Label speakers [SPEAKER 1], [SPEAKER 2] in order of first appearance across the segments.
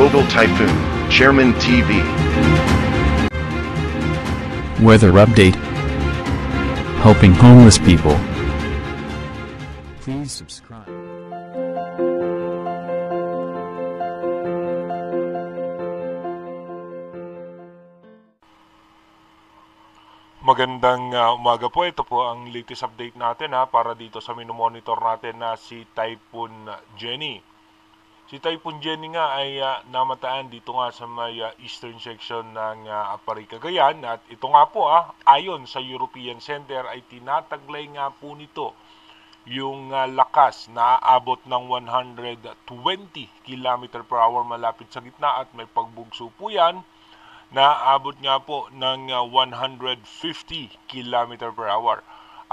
[SPEAKER 1] Global Typhoon, Chairman TV.
[SPEAKER 2] Weather update. Helping homeless people. Please subscribe.
[SPEAKER 3] Magandang umaga po. Ito po ang latest update natin para dito sa minomonitor natin na si Typhoon Jenny. Si Typhoon Jenny nga ay namataan dito nga sa may eastern section ng Apari, Cagayan. At ito nga po ayon sa European Center ay tinataglay nga po nito yung lakas na aabot ng 120 km per hour malapit sa gitna at may pagbugso po yan na abot nga po ng 150 km per hour.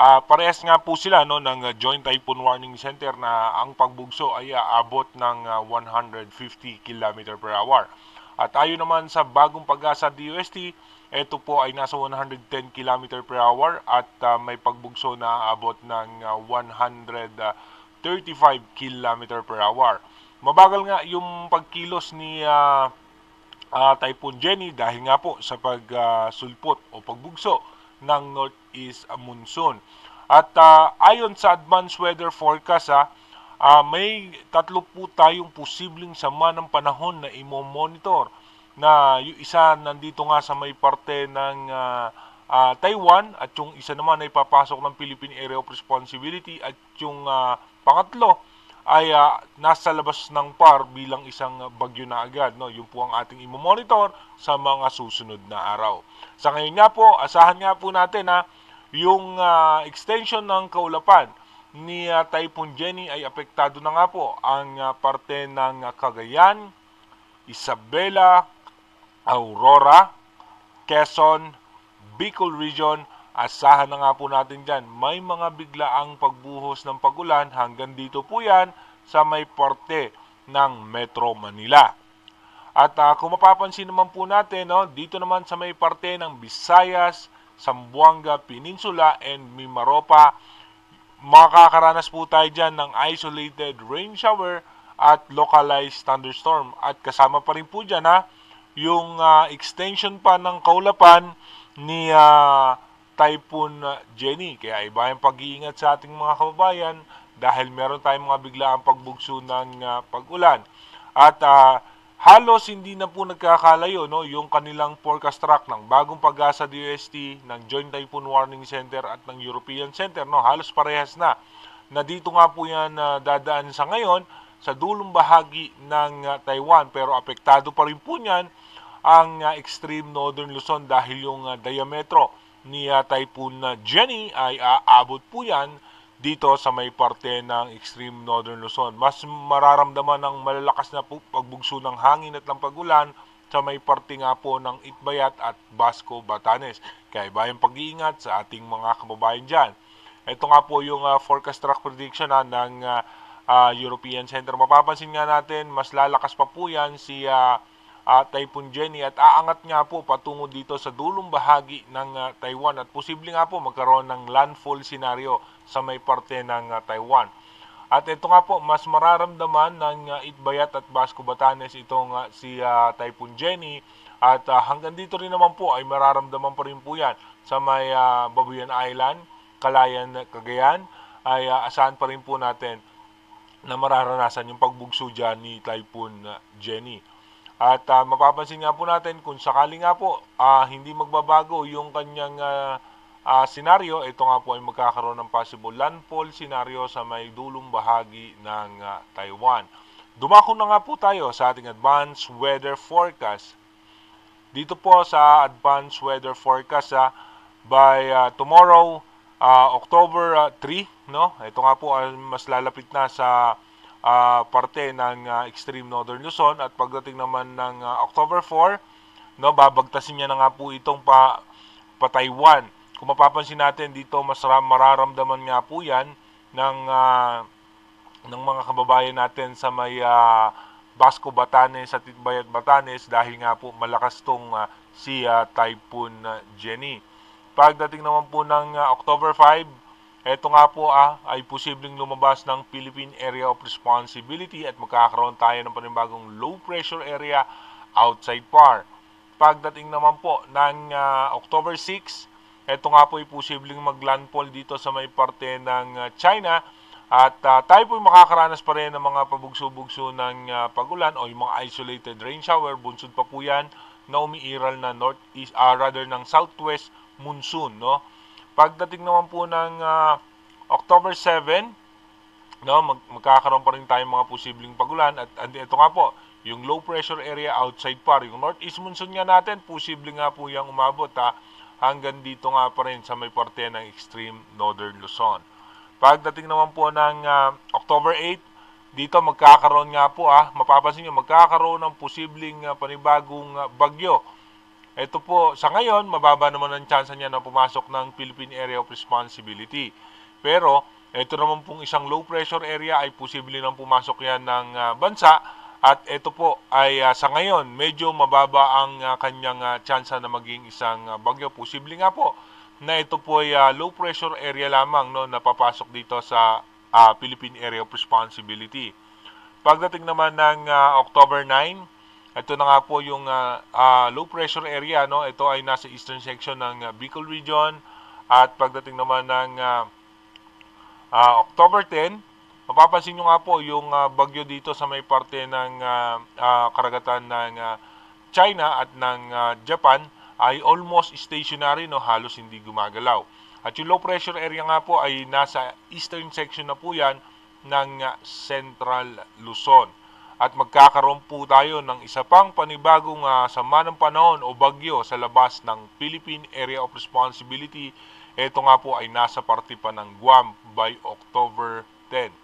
[SPEAKER 3] Parehas nga po sila ng Joint Typhoon Warning Center na ang pagbugso ay aabot ng 150 km per hour. At ayon naman sa bagong pag-asa DOST, ito po ay nasa 110 km per hour at may pagbugso na aabot ng 135 km per hour. Mabagal nga yung pagkilos ni Typhoon Jenny dahil nga po sa pagsulpot o pagbugso ng northeast monsoon. At ayon sa advanced weather forecast may tatlo po tayong posibleng sama ng panahon na imo-monitor, na yung isa nandito nga sa may parte ng Taiwan at yung isa naman ay papasok ng Philippine Area of Responsibility at yung pangatlo ay nasa labas ng PAR bilang isang bagyo na agad. Yun po ang ating imo-monitor sa mga susunod na araw. Sa ngayon nga po, asahan nga po natin yung extension ng kaulapan ni Typhoon Jenny ay apektado na nga po ang parte ng Cagayan, Isabela, Aurora, Quezon, Bicol Region. Asahan na nga po natin dyan, may mga biglaang pagbuhos ng pagulan hanggang dito po yan sa may parte ng Metro Manila. At kung mapapansin naman po natin, dito naman sa may parte ng Visayas, Zamboanga Peninsula and Mimaropa, makakaranas po tayo dyan ng isolated rain shower at localized thunderstorm. At kasama pa rin po dyan yung extension pa ng kaulapan ni Typhoon Jenny. Kaya iba yung pag-iingat sa ating mga kababayan dahil meron tayong mga biglaang pagbugso ng pag-ulan. At halos hindi na po nagkakalayo yung kanilang forecast track ng bagong pag-asa DOST, ng Joint Typhoon Warning Center at ng European Center. Halos parehas na dito nga po yan dadaan sa ngayon sa dulong bahagi ng Taiwan, pero apektado pa rin po niyan ang extreme northern Luzon dahil yung diametro ni Typhoon Jenny ay aabot po yan dito sa may parte ng extreme northern Luzon. Mas mararamdaman ng malalakas na pagbugso ng hangin at ng pagulan sa may parte nga po ng Itbayat at Basco, Batanes. Kaya iba yung pag-iingat sa ating mga kababayan dyan. Ito nga po yung forecast track prediction ng European Center. Mapapansin nga natin, mas lalakas pa po yan si Typhoon Jenny at aangat nga po patungo dito sa dulong bahagi ng Taiwan at posible nga po magkaroon ng landfall scenario sa may parte ng Taiwan. At ito nga po, mas mararamdaman ng Itbayat at Basco, Batanes itong si Typhoon Jenny at hanggang dito rin naman po ay mararamdaman pa rin po yan sa may Babuyan Island, Calayan, Cagayan ay asahan pa rin po natin na mararanasan yung pagbugso dyan ni Typhoon Jenny. At mapapansin nga po natin kung sakali nga po hindi magbabago yung kanyang senaryo, ito nga po ay magkakaroon ng possible landfall scenario sa may dulong bahagi ng Taiwan. Dumako na nga po tayo sa ating advanced weather forecast. Dito po sa advanced weather forecast by tomorrow, October 3, ito nga po ay mas lalapit na sa parte ng extreme northern Luzon at pagdating naman ng October 4, babagtasin niya na nga po itong pa Taiwan. Kung mapapansin natin dito, mas mararamdaman nga po yan ng mga kababayan natin sa may Basco, Batanes at Itbayat, Batanes dahil nga po malakas tong si Typhoon Jenny. Pagdating naman po ng October 5, ito nga po ay posibleng lumabas ng Philippine Area of Responsibility at magkakaroon tayo ng panibagong low pressure area outside PAR. Pagdating naman po ng October 6, ito nga po ay posibleng maglandfall dito sa may parte ng China at tayo po ay makakaranas pa rin ng mga pabugso-bugso ng pagulan o yung mga isolated rain shower. Bunsod pa po yan na umiiral na northeast, ng southwest monsoon, no? Pagdating naman po ng October 7, no, magkakaroon pa rin tayong mga posibleng pagulan at ito nga po, yung low pressure area outside PAR, yung northeast monsoon nga natin, posible nga po yung umabot hanggang dito nga pa rin sa may parte ng extreme northern Luzon. Pagdating naman po ng October 8, dito magkakaroon nga po mapapansin nyo, magkakaroon ng posibleng panibagong bagyo. Ito po, sa ngayon, mababa naman ang tsansa niya na pumasok ng Philippine Area of Responsibility. Pero, ito naman pong isang low pressure area ay posible nang pumasok yan ng bansa. At ito po ay sa ngayon, medyo mababa ang kanyang tsansa na maging isang bagyo. Posible nga po na ito po ay low pressure area lamang, no, na papasok dito sa Philippine Area of Responsibility. Pagdating naman ng October 9, ito na nga po yung low pressure area, no. Ito ay nasa eastern section ng Bicol region. At pagdating naman ng October 10, mapapansin nyo nga po yung bagyo dito sa may parte ng karagatan ng China at ng Japan ay almost stationary, no, halos hindi gumagalaw. At yung low pressure area nga po ay nasa eastern section na po yan ng Central Luzon. At magkakaroon po tayo ng isa pang panibagong sama ng panahon o bagyo sa labas ng Philippine Area of Responsibility. Ito nga po ay nasa parte pa ng Guam by October 10.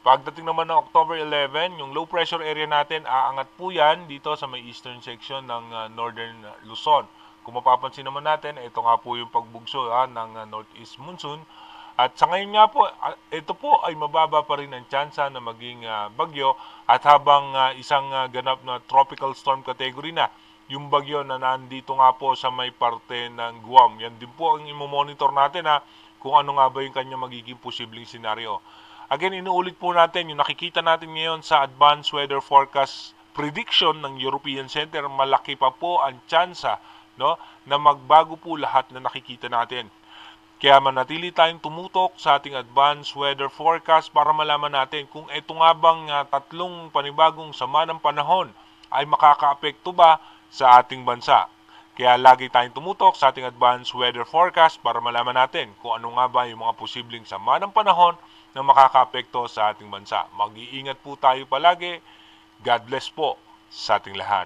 [SPEAKER 3] Pagdating naman ng October 11, yung low pressure area natin, aangat po yan dito sa may eastern section ng northern Luzon. Kung mapapansin naman natin, ito nga po yung pagbugso ng northeast monsoon. At sa ngayon nga po, ito po ay mababa pa rin ang tsansa na maging bagyo. At habang isang ganap na tropical storm category na, yung bagyo na nandito nga po sa may parte ng Guam. Yan din po ang imomonitor natin kung ano nga ba yung kanya magiging posibleng senaryo. Again, inuulit po natin yung nakikita natin ngayon sa Advanced Weather Forecast Prediction ng European Center. Malaki pa po ang tsansa, no, na magbago po lahat na nakikita natin. Kaya manatili tayong tumutok sa ating advanced weather forecast para malaman natin kung ito nga bang tatlong panibagong sama ng panahon ay makakaapekto ba sa ating bansa. Kaya lagi tayong tumutok sa ating advanced weather forecast para malaman natin kung ano nga ba yung mga posibleng sama ng panahon na makakaapekto sa ating bansa. Mag-iingat po tayo palagi. God bless po sa ating lahat.